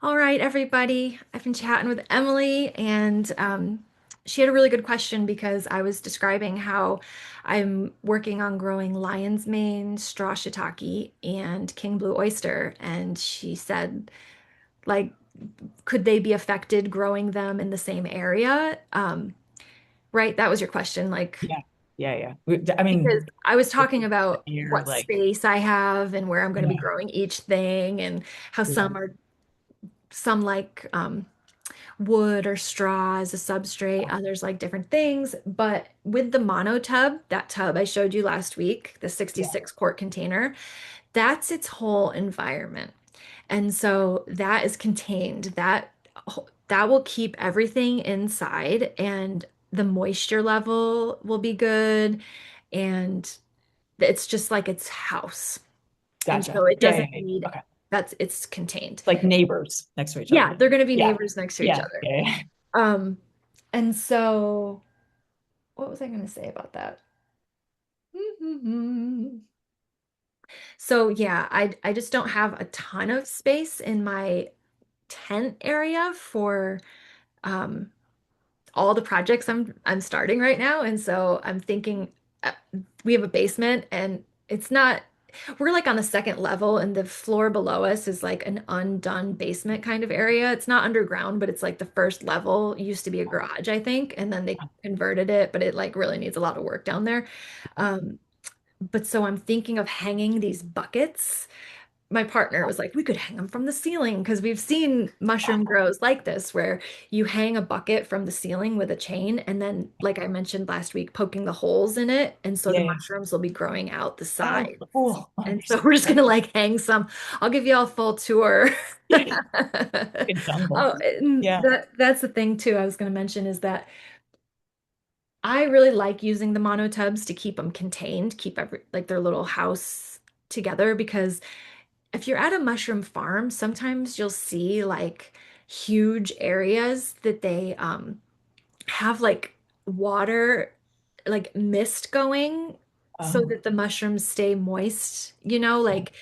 All right, everybody. I've been chatting with Emily, and she had a really good question because I was describing how I'm working on growing lion's mane, straw shiitake, and king blue oyster. And she said, like, could they be affected growing them in the same area? Right? That was your question. Yeah, yeah, yeah. I Because mean, I was talking about you're what like, space I have and where I'm going to be yeah, growing each thing, and how yeah, some like wood or straw as a substrate, others like different things. But with the monotub, that tub I showed you last week, the yeah. 66 quart container, that's its whole environment. And so that is contained. That will keep everything inside and the moisture level will be good. And it's just like its house. And Gotcha. so it Yeah, yeah, doesn't yeah. need Okay. it's contained. Like neighbors next to each Yeah, other. they're going to be Yeah, neighbors next to each yeah, other. yeah, yeah. And so what was I going to say about that? So yeah, I just don't have a ton of space in my tent area for um all the projects I'm starting right now. And so I'm thinking uh, we have a basement and it's not we're like on the second level and the floor below us is like an undone basement kind of area. It's not underground, but it's like the first level used to be a garage, I think, and then they converted it, but it like really needs a lot of work down there. Um, but so I'm thinking of hanging these buckets. My partner was like, we could hang them from the ceiling because we've seen mushroom grows like this, where you hang a bucket from the ceiling with a chain, and then, like I mentioned last week, poking the holes in it. And so the Yeah, yeah. mushrooms will be growing out the Oh, sides. cool. And so we're just gonna like hang some. I'll give you all a full tour. A jungle. Oh, and Yeah. that's the thing too, I was gonna mention is that I really like using the monotubs to keep them contained, keep like their little house together because if you're at a mushroom farm, sometimes you'll see like huge areas that they have like water, like mist going so Oh, that the mushrooms stay moist, like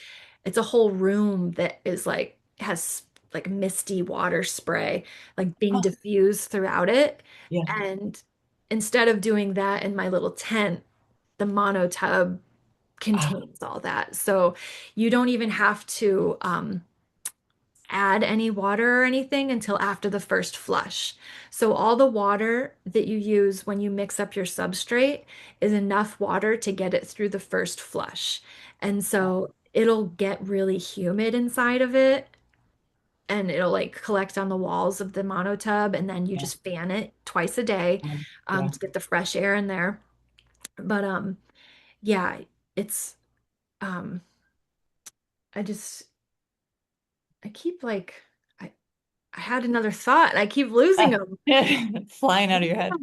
it's a whole room that is like has like misty water spray like being oh, diffused throughout it. yeah. And instead of doing that in my little tent, the monotub Oh, contains all that. So you don't even have to add any water or anything until after the first flush. So all the water that you use when you mix up your substrate is enough water to get it through the first flush. And so it'll get really humid inside of it and it'll like collect on the walls of the monotub and then you yeah. just fan it twice a day Yeah. to get the fresh air in there. But yeah, it's um I just I keep like I had another thought and I keep losing them. Flying out of your head.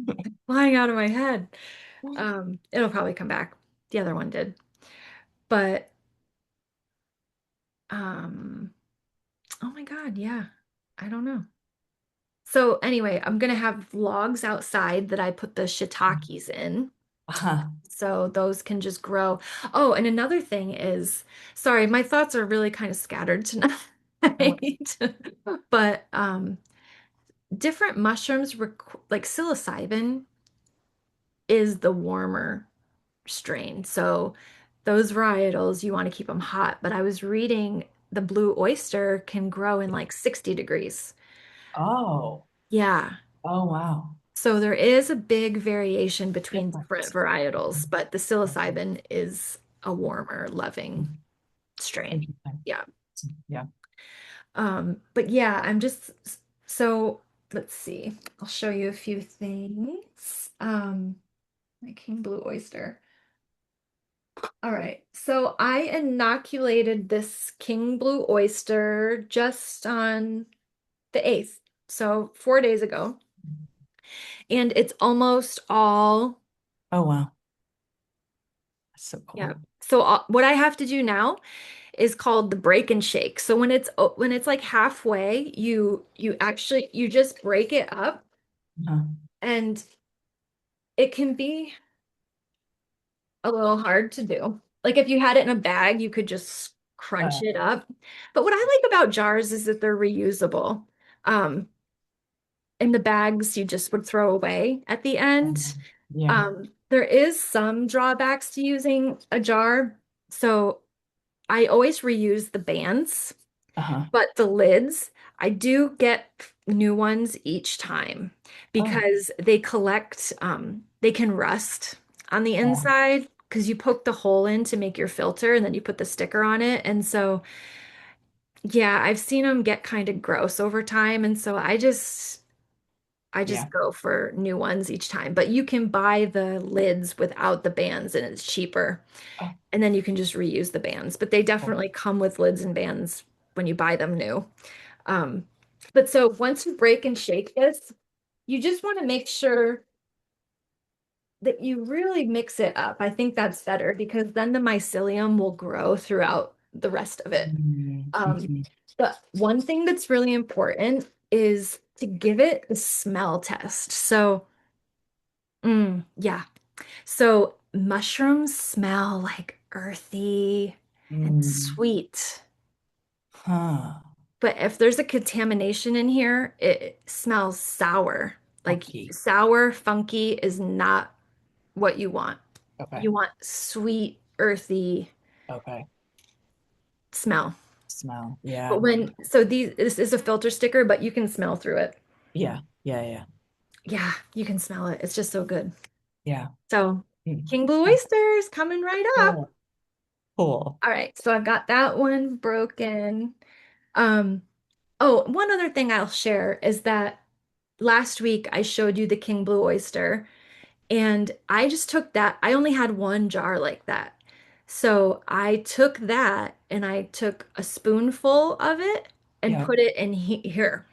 Flying out of my head. It'll probably come back. The other one did. But um, oh my God, yeah. I don't know. So anyway, I'm gonna have logs outside that I put the shiitakes in. Uh-huh. So those can just grow. Oh, and another thing is, sorry, my thoughts are really kind of scattered tonight. But different mushrooms like psilocybin is the warmer strain. So those varietals, you want to keep them hot. But I was reading the blue oyster can grow in like 60 degrees. Oh, Yeah. oh, wow. So there is a big variation between different Difference. varietals, but the psilocybin is a warmer, loving strain. Interesting. Yeah. Yeah. But yeah, I'm just so let's see. I'll show you a few things. My king blue oyster. All right. So I inoculated this king blue oyster just on the 8th. So 4 days ago. And it's almost all, Oh, wow. That's so yeah. cool. So what I have to do now is called the break and shake. So when it's like halfway, you just break it up Uh-huh. and it can be a little hard to do. Like if you had it in a bag, you could just crunch Uh, it up. But what I like about jars is that they're reusable. Um, and the bags you just would throw away at the end. yeah. There is some drawbacks to using a jar. So I always reuse the bands, Uh-huh. but the lids, I do get new ones each time Oh, because they collect, they can rust on the yeah. inside because you poke the hole in to make your filter and then you put the sticker on it. And so, yeah, I've seen them get kind of gross over time. And so I Yeah. just go for new ones each time. But you can buy the lids without the bands and it's cheaper. Oh, And then you can just reuse the bands. But they cool. definitely come with lids and bands when you buy them new. Um, but so once you break and shake this, you just want to make sure that you really mix it up. I think that's better because then the mycelium will grow throughout the rest of it. Um, Mhm. the one thing that's really important is to give it a smell test. So, yeah. So mushrooms smell like earthy and Mm. sweet. Huh. But if there's a contamination in here, it smells sour. Like Funky. sour, funky is not what you want. Okay. You want sweet, earthy Okay. smell. Smell. But Yeah. so this is a filter sticker, but you can smell through it. Yeah. Yeah. Yeah. Yeah, you can smell it. It's just so good. Yeah. So Mm. King Blue Huh. Oysters coming right up. Cool. Cool. All right, so I've got that one broken. Um, oh, one other thing I'll share is that last week I showed you the King Blue Oyster. And I just took that. I only had one jar like that. So I took that and I took a spoonful of it and Yeah. put it in here.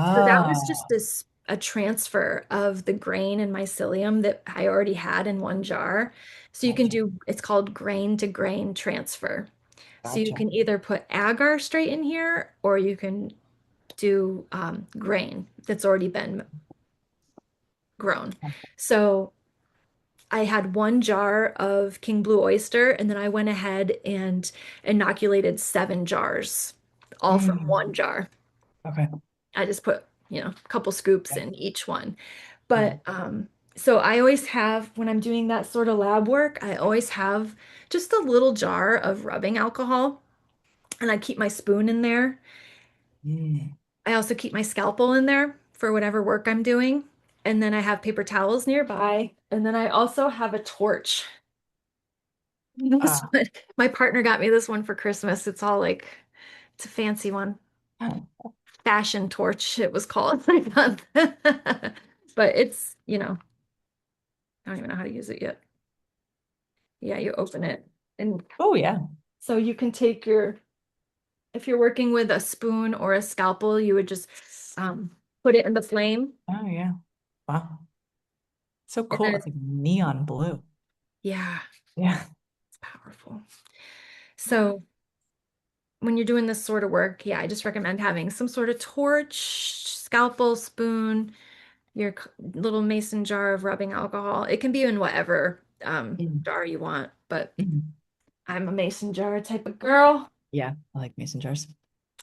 So that was just Ah, a transfer of the grain and mycelium that I already had in one jar. So you can gotcha. do, it's called grain to grain transfer. So you Gotcha. can either put agar straight in here or you can do grain that's already been grown. So I had one jar of King Blue Oyster, and then I went ahead and inoculated 7 jars, all from one Mm. jar. Okay. I just put, a couple scoops Yeah. in each one. Mhm. But so I always have, when I'm doing that sort of lab work, I always have just a little jar of rubbing alcohol, and I keep my spoon in there. Mm. I also keep my scalpel in there for whatever work I'm doing. And then I have paper towels nearby. And then I also have a torch. This Ah. one, my partner got me this one for Christmas. It's all like, it's a fancy one. Huh. Fashion torch, it was called. But I don't even know how to use it yet. Yeah, you open it. And Oh yeah. so you can take if you're working with a spoon or a scalpel, you would just put it in the flame. Oh yeah. Wow. So And cool. then, It's like neon blue. yeah, Yeah. it's powerful. So when you're doing this sort of work, yeah, I just recommend having some sort of torch, scalpel, spoon, your little mason jar of rubbing alcohol. It can be in whatever Mm. jar you want, but Mhm. I'm a mason jar type of girl. Yeah. I like mason jars.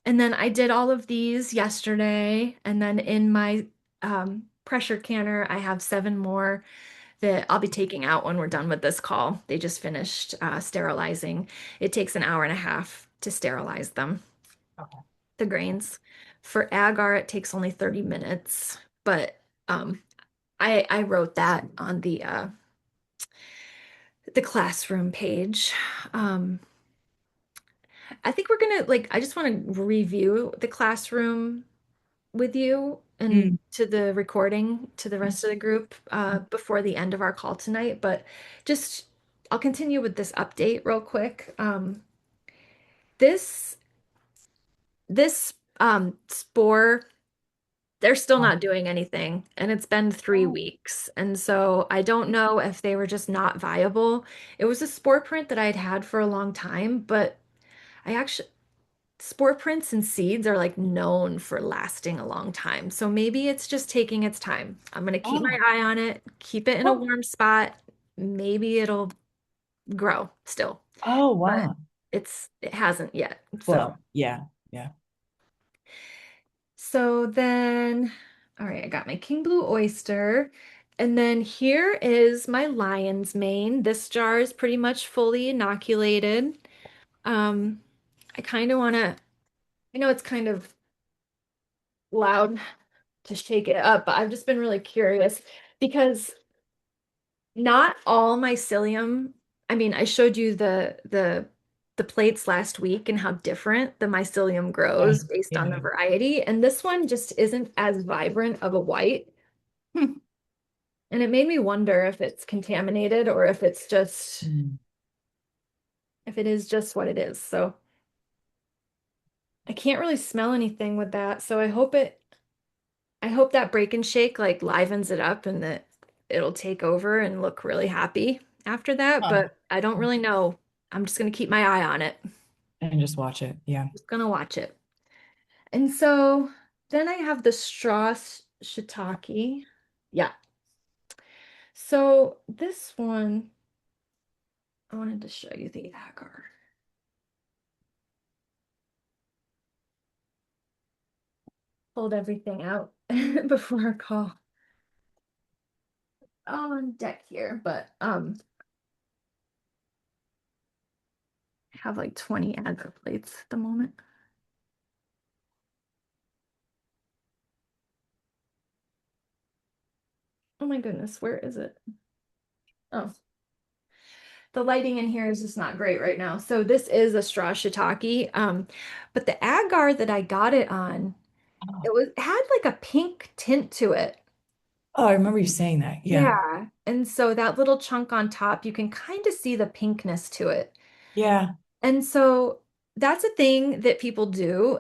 And then I did all of these yesterday, and then in my pressure canner, I have 7 more that I'll be taking out when we're done with this call. They just finished sterilizing. It takes an hour and a half to sterilize them, Okay. the grains. For agar, it takes only 30 minutes, but um, I wrote that on the classroom page. Um, I think we're gonna I just want to review the classroom with you and Mm. to the recording to the rest of the group before the end of our call tonight. But just I'll continue with this update real quick. This this spore, they're still Oh, not doing anything, and it's been three oh, weeks. And so I don't know if they were just not viable. It was a spore print that I had had for a long time, but I actually spore prints and seeds are like known for lasting a long time. So maybe it's just taking its time. I'm gonna keep my oh, eye on it, keep it in a oh, warm spot. Maybe it'll grow still. oh, But wow. it hasn't yet. Well, yeah, yeah. So then, all right, I got my King Blue oyster. And then here is my lion's mane. This jar is pretty much fully inoculated. Um, I kind of want to, I know it's kind of loud to shake it up, but I've just been really curious because not all mycelium, I mean, I showed you the plates last week and how different the mycelium Yeah, grows based on the yeah. variety, and this one just isn't as vibrant of a white. Hmm. And it made me wonder if it's contaminated or if it's just Mm. if it is just what it is. So I can't really smell anything with that. So I hope that break and shake like livens it up and that it'll take over and look really happy after that, Huh. but I don't really know. I'm just gonna keep my eye on it. And just watch it. Yeah. Just gonna watch it. And so then I have the straw shiitake. Yeah. So this one, I wanted to show you the agar. Pulled everything out before our call. On deck here, but have like 20 agar plates at the moment. Oh my goodness, where is it? Oh, the lighting in here is just not great right now. So this is a straw shiitake. But the agar that I got it on, Oh, it had like a pink tint to it. oh, I remember you saying that. Yeah. Yeah. And so that little chunk on top, you can kind of see the pinkness to it. Yeah. And so that's a thing that people do.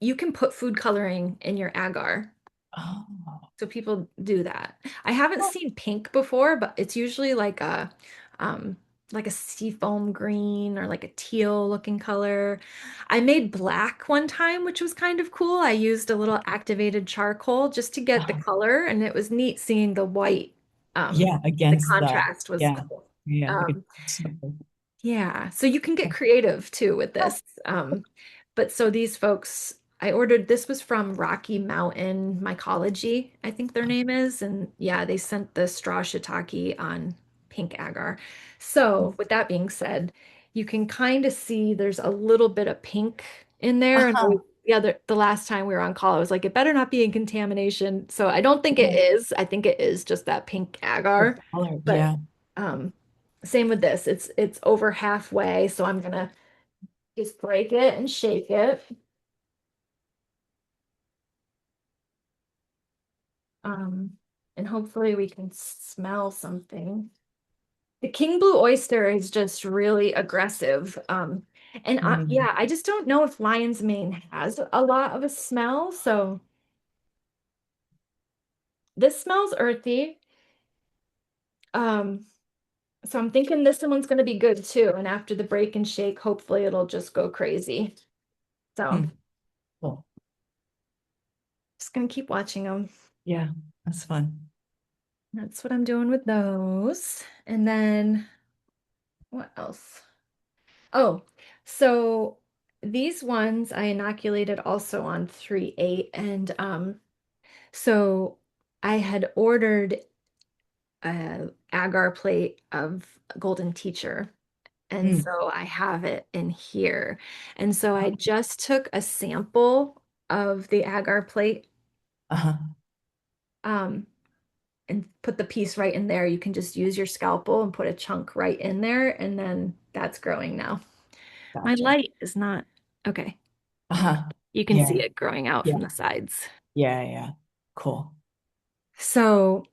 You can put food coloring in your agar. Oh. So people do that. I haven't Oh, seen pink before, but it's usually um like a seafoam green or like a teal looking color. I made black one time, which was kind of cool. I used a little activated charcoal just to get the uh-huh. color, and it was neat seeing the white. Um, Yeah, the against the, contrast was yeah. cool. Yeah, like a Um, smoker. yeah, so you can get creative too with Oh, this. But so these folks, I ordered this was from Rocky Mountain Mycology, I think their name is. And yeah, they sent the straw shiitake on pink agar. So with that being said, you can kind of see there's a little bit of pink in there. And uh-huh. yeah, the last time we were on call, I was like, it better not be in contamination. So I don't think it Yeah. is. I think it is just that pink The agar. color. But Yeah. um, same with this. It's over halfway, so I'm gonna just break it and shake it. Um, and hopefully we can smell something. The King Blue oyster is just really aggressive. And Mm. yeah, I just don't know if lion's mane has a lot of a smell. So this smells earthy. Um, so I'm thinking this one's gonna be good too. And after the break and shake, hopefully it'll just go crazy. So Hmm. Cool. just gonna keep watching them. Yeah, that's fun. That's what I'm doing with those. And then what else? Oh, so these ones I inoculated also on 3/8 and so I had ordered a agar plate of Golden Teacher and Mm. so I have it in here. And so I just took a sample of the agar plate Uh-huh. um and put the piece right in there. You can just use your scalpel and put a chunk right in there and then that's growing now. My Gotcha. light is not okay. Uh-huh. You can see Yeah. it growing out Yeah. from the sides. Yeah. Yeah. Cool. So,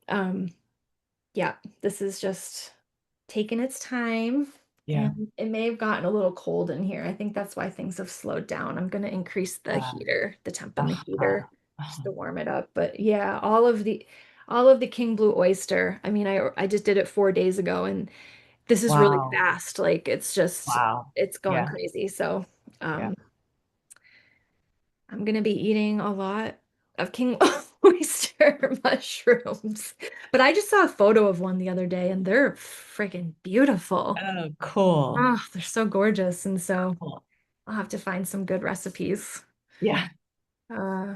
yeah, this is just taking its time Yeah. and it may have gotten a little cold in here. I think that's why things have slowed down. I'm going to increase the Uh, heater, the temp in the uh-huh. heater just Uh-huh. to warm it up. But yeah, all of the King Blue oyster. I mean, I just did it 4 days ago and this is really Wow. fast. Like it's just Wow. it's going Yeah. crazy. So, Yeah. um I'm gonna be eating a lot of King. oyster mushrooms. But I just saw a photo of one the other day and they're freaking beautiful. Oh, cool. Oh, they're so gorgeous. And so Cool. I'll have to find some good recipes. Yeah. Uh,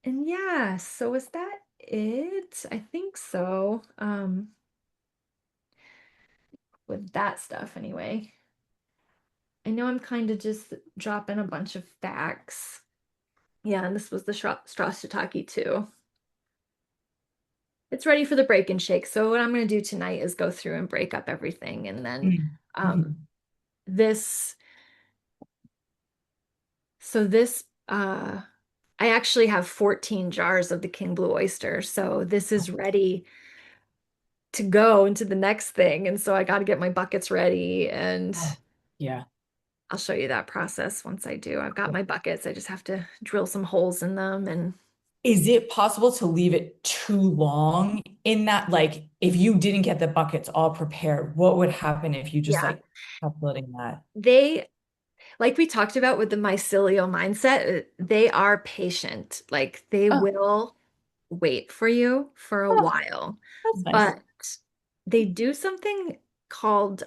and yeah, so is that it? I think so. With that stuff anyway. I know I'm kind of just dropping a bunch of facts. Yeah, and this was the straw shiitake too. It's ready for the break and shake. So what I'm going to do tonight is go through and break up everything, and then Mm. um, Mhm. this. So this I actually have 14 jars of the King Blue Oyster. So this is ready to go into the next thing. And so I got to get my buckets ready and Oh, yeah. I'll show you that process once I do. I've got my buckets. I just have to drill some holes in them and Is it possible to leave it too long in that? Like, if you didn't get the buckets all prepared, what would happen if you just yeah, like kept letting that? they like we talked about with the mycelial mindset, they are patient. Like they Oh, will wait for you for a oh, while, that's nice. but they do something called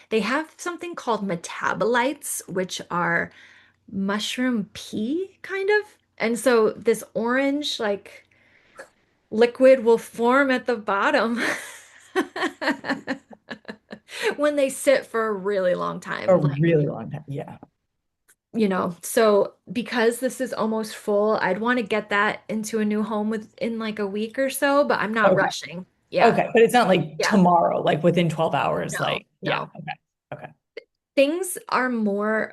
they have something called metabolites, which are mushroom pea kind of. And so this orange like liquid will form at the bottom when they sit for a really long A time. Like, really long time. Yeah. so because this is almost full, I'd want to get that into a new home within like a week or so, but I'm not Okay. rushing. Yeah. Okay. But it's not like Yeah. tomorrow, like within 12 hours. No, Like, yeah. no. Okay. Okay. Things are more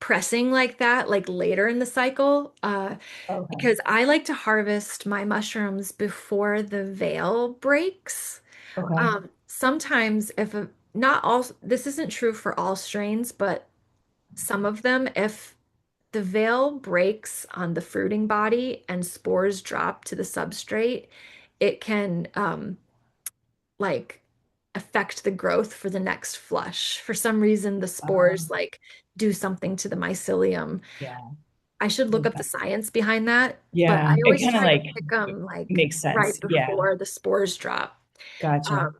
pressing like that, like later in the cycle, Okay. because I like to harvest my mushrooms before the veil breaks. Okay. Sometimes not all, this isn't true for all strains, but some of them, if the veil breaks on the fruiting body and spores drop to the substrate, it can like affect the growth for the next flush. For some reason, the spores Um, like do something to the mycelium. yeah. I should look up the Okay. science behind that, but I Yeah. It always kind of try to like pick them like makes sense. right Yeah. before the spores drop. Gotcha. Um,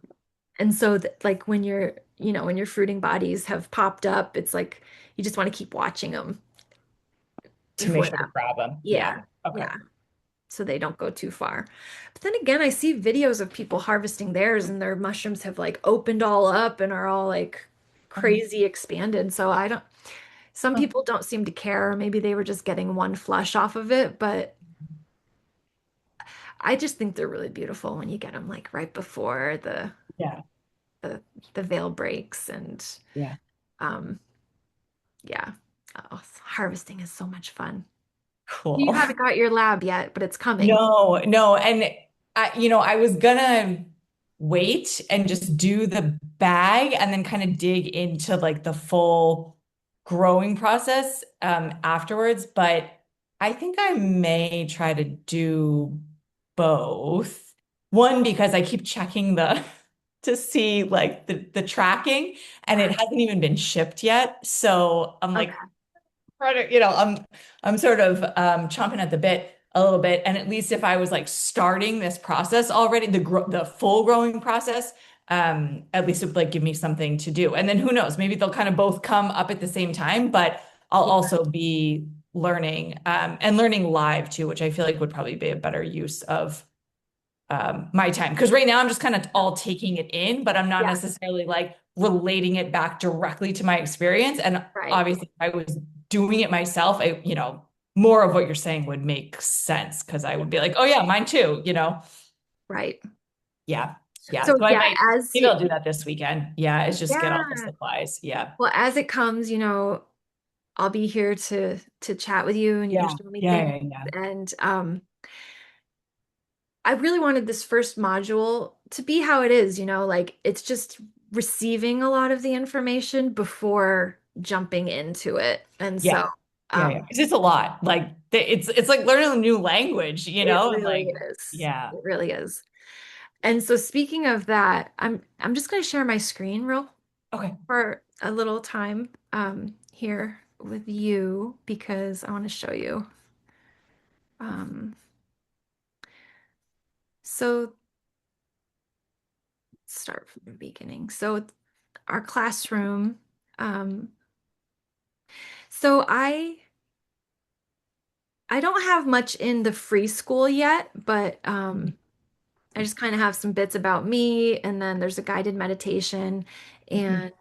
and so that like when when your fruiting bodies have popped up, it's like you just want to keep watching them To make before sure to that. grab them. Yeah. Yeah. Okay. Yeah. So they don't go too far. But then again, I see videos of people harvesting theirs and their mushrooms have like opened all up and are all like Um, crazy expanded. So I don't, some huh. people don't seem to care. Maybe they were just getting one flush off of it, but I just think they're really beautiful when you get them like right before Yeah. the the veil breaks and Yeah. um yeah. Oh, harvesting is so much fun. You Cool. haven't got your lab yet, but it's coming. No, no. And I was gonna wait and just do the bag and then kind of dig into like the full growing process afterwards. But I think I may try to do both. One, because I keep checking the to see like the tracking and it Yeah. hasn't even been shipped yet. So I'm like, Okay. I'm sort of chomping at the bit a little bit. And at least if I was like starting this process already, the full growing process, at least it would like give me something to do. And then who knows, maybe they'll kind of both come up at the same time, but I'll Yeah. also be learning and learning live too, which I feel like would probably be a better use of my time. Because right now I'm just kind of all taking it in, but I'm not Yeah. necessarily like relating it back directly to my experience. And Right. obviously, if I was doing it myself, more of what you're saying would make sense because I Yeah. would be like, oh yeah, mine too. Right. Yeah. Yeah. So So I yeah, might, maybe I'll do that this weekend. Yeah. It's just get all the yeah. supplies. Yeah. Well, as it comes, I'll be here to chat with you and you can Yeah. show me Yeah. things. Yeah. Yeah. And I really wanted this first module to be how it is, like it's just receiving a lot of the information before jumping into it. And so Yeah. Yeah. Yeah. um 'Cause it's a lot. Like it's like learning a new language, it and really like, is. yeah. It really is. And so speaking of that, I'm just going to share my screen real Okay. for a little time here with you because I want to show you. Um, so start from the beginning. So our classroom. Um, so I don't have much in the free school yet, but Mhm. I just kind of have some bits about me, and then there's a guided meditation Mhm. and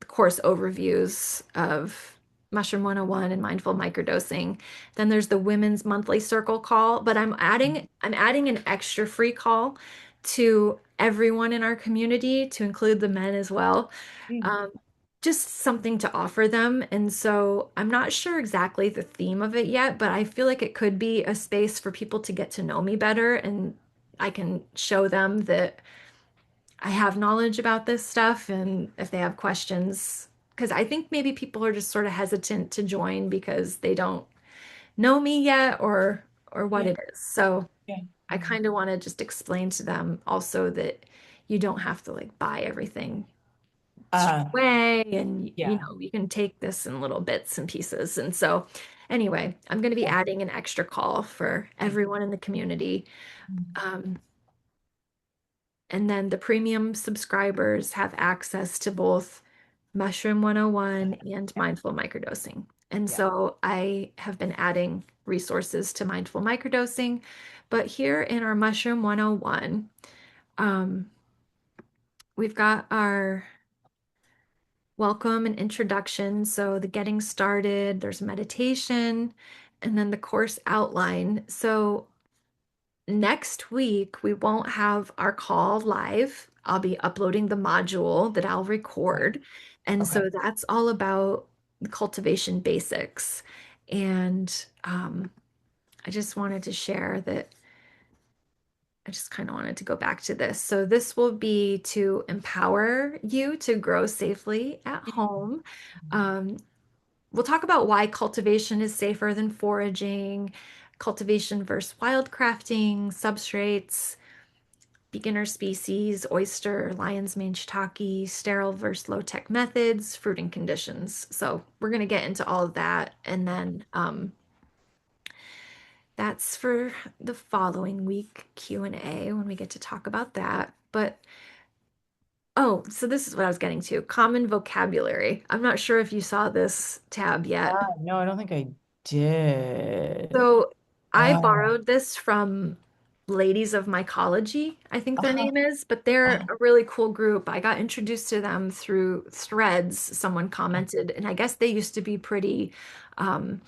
course overviews of Mushroom 101 and mindful microdosing. Then there's the women's monthly circle call, but I'm adding an extra free call to everyone in our community to include the men as well. Mm. Um, just something to offer them. And so I'm not sure exactly the theme of it yet, but I feel like it could be a space for people to get to know me better, and I can show them that I have knowledge about this stuff. And if they have questions, because I think maybe people are just sort of hesitant to join because they don't know me yet or what Yeah. it is. So Yeah. I kind of want to just explain to them also that you don't have to like buy everything straight Uh, away, and yeah. you can take this in little bits and pieces. And so anyway, I'm going to be Yeah. adding an extra call for everyone in the community. Mm. Um, and then the premium subscribers have access to both Mushroom 101 and Yeah. Mindful Microdosing. And Yeah. so I have been adding resources to Mindful Microdosing. But here in our Mushroom 101, um, we've got our welcome and introduction. So the getting started, there's meditation, and then the course outline. So next week, we won't have our call live. I'll be uploading the module that I'll Okay. record. And Okay. so that's all about the cultivation basics. And I just wanted to share that I just kind of wanted to go back to this. So this will be to empower you to grow safely at home. Um, we'll talk about why cultivation is safer than foraging, cultivation versus wildcrafting, substrates, beginner species, oyster, lion's mane shiitake, sterile versus low-tech methods, fruiting conditions. So we're going to get into all of that. And then that's for the following week Q&A when we get to talk about that. But oh, so this is what I was getting to. Common vocabulary. I'm not sure if you saw this tab yet. No, I don't think I did. So I Oh. borrowed this from Ladies of Mycology, I think their Uh-huh. name is, but they're Uh-huh. a really cool group. I got introduced to them through Threads. Someone commented, and I guess they used to be pretty um,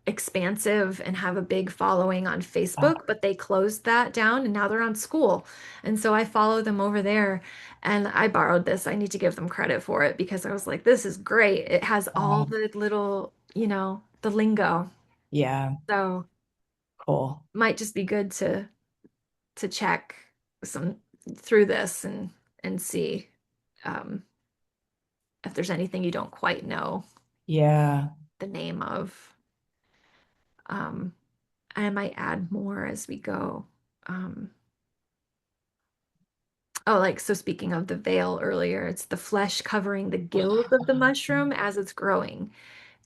expansive and have a big following on Uh, Facebook, but they closed that down and now they're on School. And so I follow them over there, and I borrowed this. I need to give them credit for it because I was like, this is great. It has all uh, the little, the lingo. yeah, So cool. might just be good to check some through this and see um, if there's anything you don't quite know Yeah. the name of. Um, I might add more as we go. Um, oh, like so speaking of the veil earlier, it's the flesh covering the gills of the mushroom as it's growing.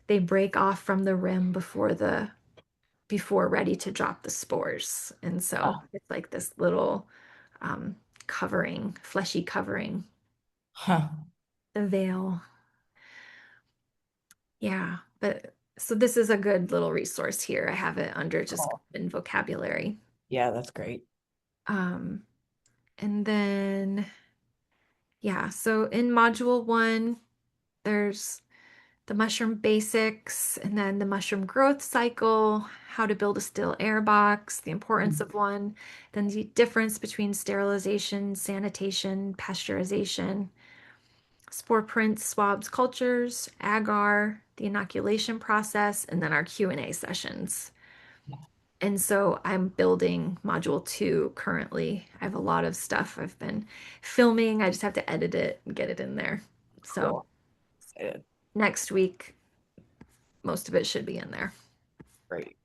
They break off from the rim before ready to drop the spores. And so Oh, it's like this little um, covering, fleshy covering, huh. the veil. Yeah, but so this is a good little resource here. I have it under just Cool. in vocabulary. Yeah, that's great. Um, and then, yeah, so in module one, there's the mushroom basics, and then the mushroom growth cycle, how to build a still air box, the importance Mm. of one, then the difference between sterilization, sanitation, pasteurization, spore prints, swabs, cultures, agar, the inoculation process, and then our Q&A sessions. Yeah, And so I'm building module two currently. I have a lot of stuff I've been filming. I just have to edit it and get it in there. So cool. Excited. next week, most of it should be in there. Great.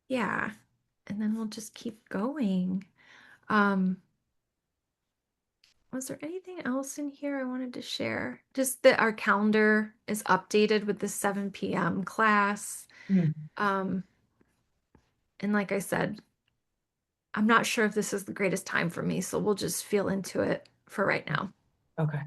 Yeah. And then we'll just keep going. Um, was there anything else in here I wanted to share? Just that our calendar is updated with the 7 p.m. class. Mm. Um, And like I said, I'm not sure if this is the greatest time for me, so we'll just feel into it for right now. Okay.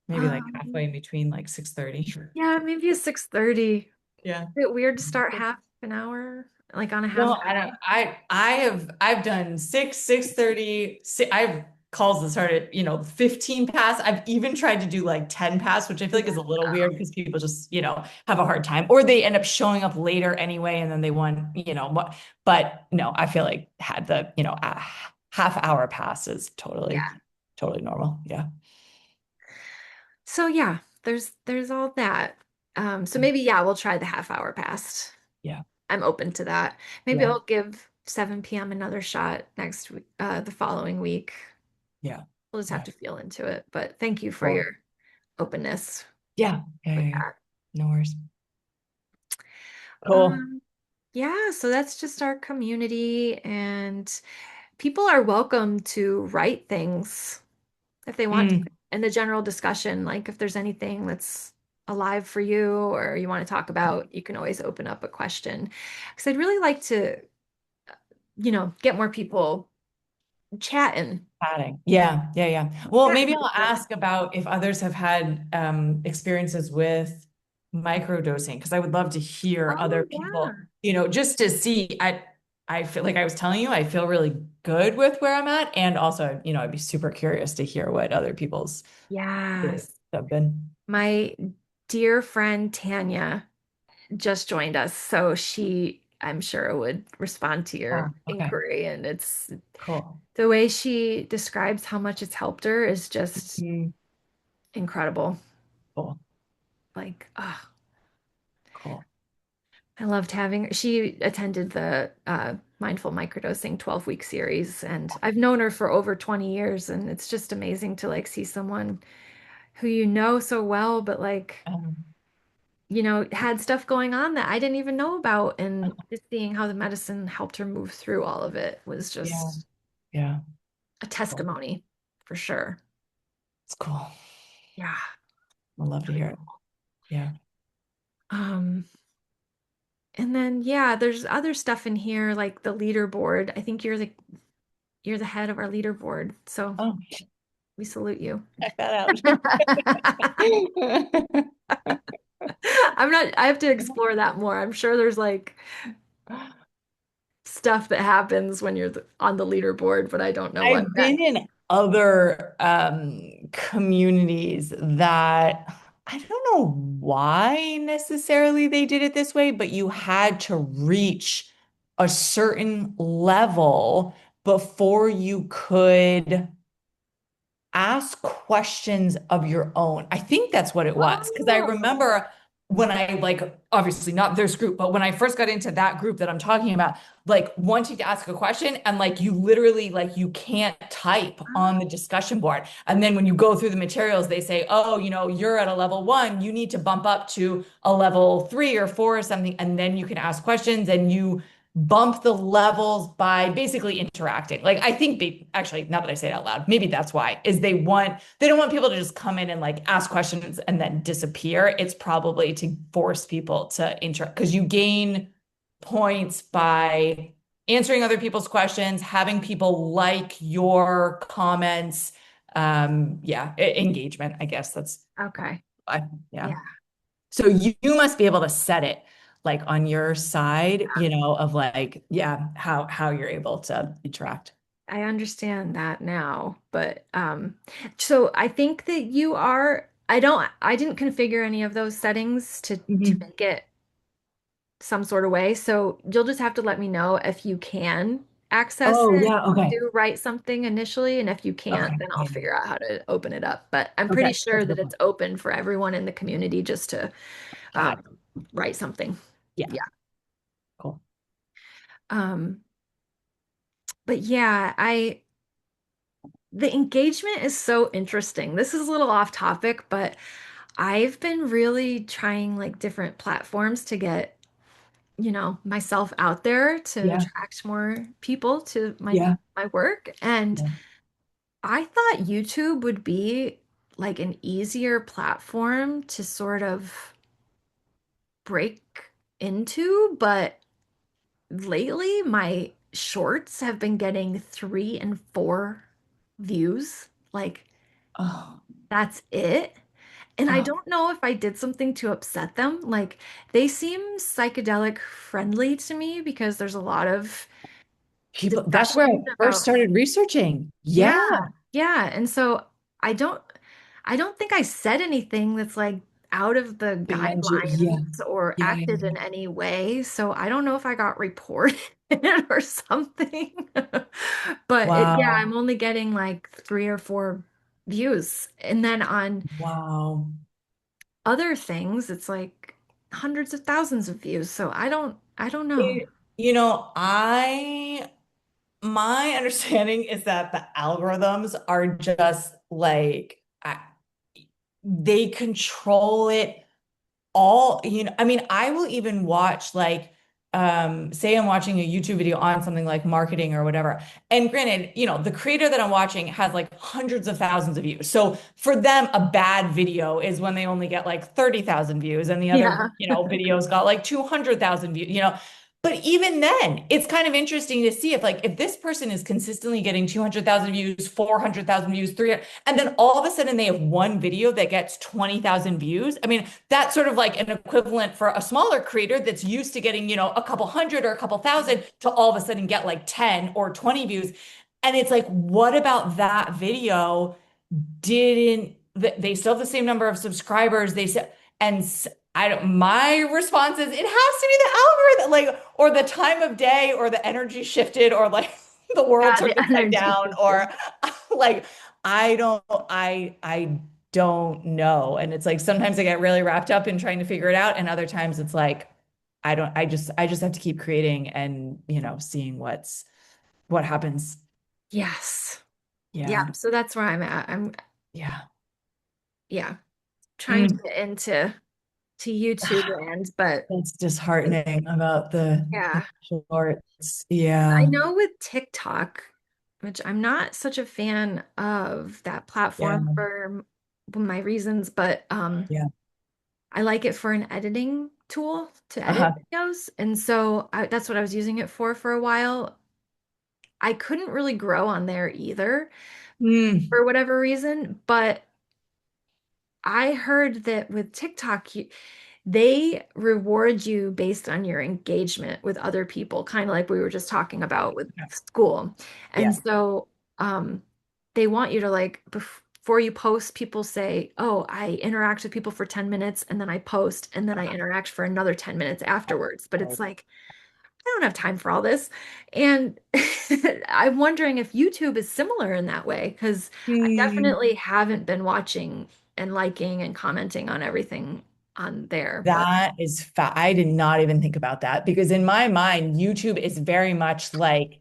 Maybe like Um, halfway in between, like 6:30. yeah, maybe a 6:30. Yeah. Is it weird to start half an hour, like on a half No, an I hour? don't. I've done 6:30. I have calls that start at, 15 past. I've even tried to do like 10 past, which I feel like is a little weird Wow. because people just, have a hard time, or they end up showing up later anyway, and then they want, what. But no, I feel like had the, a half hour pass is totally, Yeah. totally normal. Yeah. So yeah, there's all that. So maybe yeah, we'll try the half hour past. Yeah. I'm open to that. Maybe Yeah. I'll give 7 p.m. another shot next week, the following week. Yeah. We'll just have Yeah. to feel into it. But thank you for Cool. your openness Yeah. Yeah. with Yeah. Yeah. that. No worries. Cool. Um, yeah, so that's just our community, and people are welcome to write things if they want to Mm, in the general discussion. Like if there's anything that's alive for you or you want to talk about, you can always open up a question. Because I'd really like to, get more people chatting. Padding. Yeah, yeah, yeah. Well, Yeah. maybe I'll ask about if others have had experiences with microdosing, because I would love to hear other Oh, people, yeah. just to see. I feel like I was telling you, I feel really good with where I'm at. And also, I'd be super curious to hear what other people's experiences Yes. have been. My dear friend Tanya just joined us, so I'm sure, would respond to your Oh, okay. inquiry. And it's Cool. the way she describes how much it's helped her is just Mm, incredible. cool. Like, Cool. I loved having her. She attended the Mindful Microdosing 12-week series, and I've known her for over 20 years, and it's just amazing to like see someone who you know so well, but like, Um, had stuff going on that I didn't even know about, and just seeing how the medicine helped her move through all of it was yeah. just Yeah. a Cool. testimony for sure. It's cool. Yeah, I'd love to really hear it. cool. Yeah. Um, and then yeah, there's other stuff in here like the leaderboard. I think you're the head of our leaderboard, so Oh, we salute you. check that out. I have to explore that more. I'm sure there's like stuff that happens when you're on the leaderboard, but I don't know what I've that. been in other communities that I don't know why necessarily they did it this way, but you had to reach a certain level before you could ask questions of your own. I think that's what it was. Because I Oh, remember when I like, obviously not this group, but when I first got into that group that I'm talking about, like wanting to ask a question and like you literally like you can't type on the discussion board. And then when you go through the materials, they say, oh, you're at a level 1, you need to bump up to a level 3 or 4 or something, and then you can ask questions and you bump the levels by basically interacting. Like I think they actually, now that I say it out loud, maybe that's why, is they don't want people to just come in and like ask questions and then disappear. It's probably to force people to interact because you gain points by answering other people's questions, having people like your comments. Yeah, engagement, I guess okay. yeah. Yeah, So you must be able to set it like on your side, of like, yeah, how you're able to interact. I understand that now, but so I think that I didn't configure any of those settings to Mhm. make it some sort of way. So you'll just have to let me know if you can access Oh, it yeah. Okay. to write something initially, and if you can't, Okay. then I'll Yeah, yeah. figure out how to open it up. But I'm Okay. pretty sure That's a that good it's point. open for everyone in the community just to Got it. write something. Yeah. Yeah. Cool. Um, but yeah, the engagement is so interesting. This is a little off topic, but I've been really trying like different platforms to get, myself out there to Yeah. attract more people to Yeah. my work. And Yeah. I thought YouTube would be like an easier platform to sort of break into, but lately my shorts have been getting 3 and 4 views. Like Oh, that's it. And I oh, don't know if I did something to upset them. Like they seem psychedelic friendly to me because there's a lot of people, that's where I discussions first about, started researching. yeah, Yeah. yeah. And so I don't I don't think I said anything that's like out of the Beyond you. guidelines Yeah. or Yeah. acted in any way. So I don't know if I got reported or something. But yeah, Wow. I'm only getting like 3 or 4 views. And then on Wow. other things, it's like hundreds of thousands of views. So I don't know. You know, my understanding is that the algorithms are just like they control it all, I mean, I will even watch like say I'm watching a YouTube video on something like marketing or whatever. And granted, the creator that I'm watching has like hundreds of thousands of views. So for them, a bad video is when they only get like 30,000 views and the other, Yeah. videos got like 200,000 views. But even then, it's kind of interesting to see if this person is consistently getting 200,000 views, 400,000 views, 300, and then all of a sudden they have one video that gets 20,000 views. I mean, that's sort of like an equivalent for a smaller creator that's used to getting, a couple hundred or a couple thousand to all of a sudden get like 10 or 20 views. And it's like, what about that video didn't they still have the same number of subscribers? They said, and I don't, my response is it has to be the algorithm, like, or the time of day, or the energy shifted, or like the world Yeah, turned the upside energy down, shifted. or like, I don't know. And it's like sometimes I get really wrapped up in trying to figure it out, and other times it's like, I just have to keep creating and, seeing what happens. Yes. Yeah. Yeah. So that's where I'm at. I'm Yeah. yeah, trying to Mm. get into to YouTube land, but That's disheartening about the yeah. shorts. I Yeah. know with TikTok, which I'm not such a fan of that Yeah. platform for my reasons, but Yeah. I like it for an editing tool to edit Uh-huh. videos. And so that's what I was using it for a while. I couldn't really grow on there either Mm. for whatever reason, but I heard that with TikTok, they reward you based on your engagement with other people, kind of like we were just talking about with school. And Yeah. so they want you to like before you post, people say, "Oh, I interact with people for 10 minutes and then I post and then I interact for another 10 minutes afterwards." But it's like, I don't have time for all this. And I'm wondering if YouTube is similar in that way, because I Mm. definitely haven't been watching and liking and commenting on everything on there. But That is I did not even think about that because in my mind, YouTube is very much like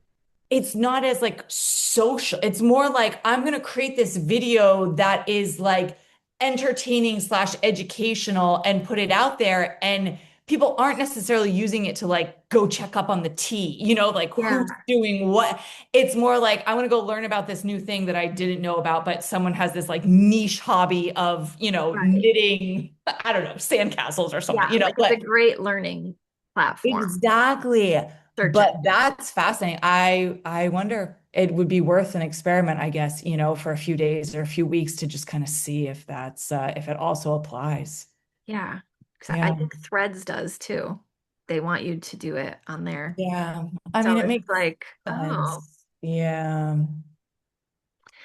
it's not as like social. It's more like I'm going to create this video that is like entertaining slash educational and put it out there. And people aren't necessarily using it to like go check up on the tea, like who's yeah, doing what. It's more like I want to go learn about this new thing that I didn't know about, but someone has this like niche hobby of, right. knitting, I don't know, sandcastles or something, Yeah, like it's a but great learning platform, exactly. search But engine. that's fascinating. I wonder it would be worth an experiment, I guess, for a few days or a few weeks to just kind of see if that's if it also applies. Yeah, because I Yeah. think Threads does too. They want you to do it on there. Yeah. I mean, So it it's makes like, oh, sense. Yeah.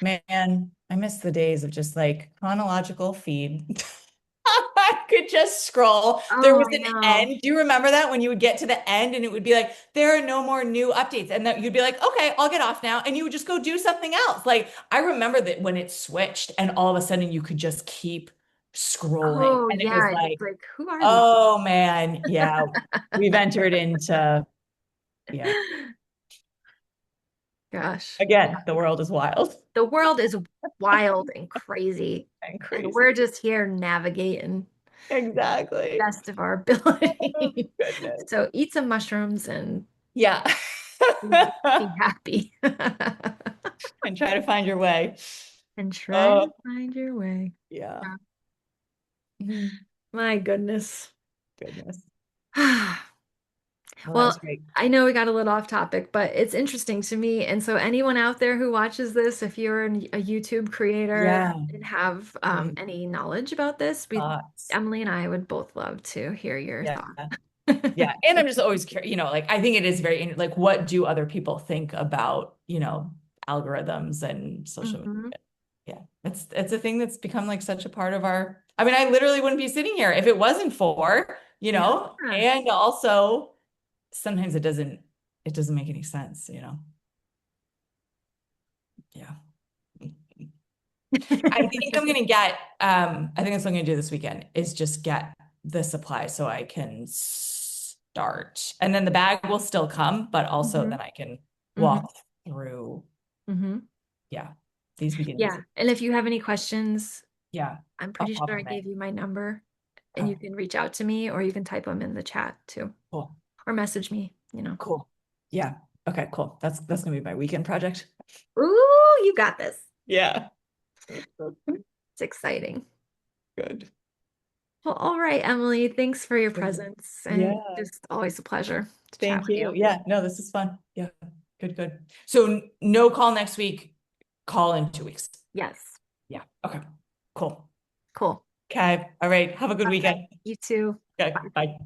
Man, I miss the days of just like chronological feed. I could just scroll. There oh, was I an know. end. Do you remember that when you would get to the end and it would be like, there are no more new updates? And that you'd be like, okay, I'll get off now. And you would just go do something else. Like, I remember that when it switched and all of a sudden you could just keep scrolling. Oh, And it was yeah. like, It's like, who are these? oh man, yeah, we've entered into, yeah, Gosh. again, the world is wild The world is wild and crazy, and and we're crazy. just here navigating Exactly. best of our Oh, ability. goodness. So eat some mushrooms and Yeah. be happy And try to find your way. and try Oh, to find your way. yeah. Yeah. Mhm. My goodness. Goodness. Well, that was Well, great. I know we got a little off topic, but it's interesting to me. And so, anyone out there who watches this, if you're a YouTube creator Yeah. and have Great any knowledge about this, thoughts. Emily and I would both love to hear your Yeah. thoughts. Yeah. And I'm just always curious, like, I think it is very, like, what do other people think about, algorithms and social media? Mhm. Yeah. It's a thing that's become like such a part of I mean, I literally wouldn't be sitting here if it wasn't for, Yeah. and also sometimes it doesn't make any sense. Yeah. I think that's what I'm gonna do this weekend is just get the supply so I can start. And then the bag will still come, but also hmm then I can hmm walk through, hmm yeah, these beginnings. Yeah. And if you have any questions, Yeah, I'm I'll pretty pop sure I them in. gave you my number and Okay, you can reach out to me or you can type them in the chat too cool, or message me. cool. Yeah. Okay, cool. That's gonna be my weekend project. Ooh, you got this. Yeah. It's exciting. Good. Well, all right, Emily, thanks for your Good. presence and Yeah. just always a pleasure to chat Thank with you. you. Yeah. No, this is fun. Yeah. Good, good. So no call next week, call in 2 weeks. Yes. Yeah. Okay. Cool. Cool. Okay. All right. Have a good Okay. weekend. You too. Okay. Bye. Bye.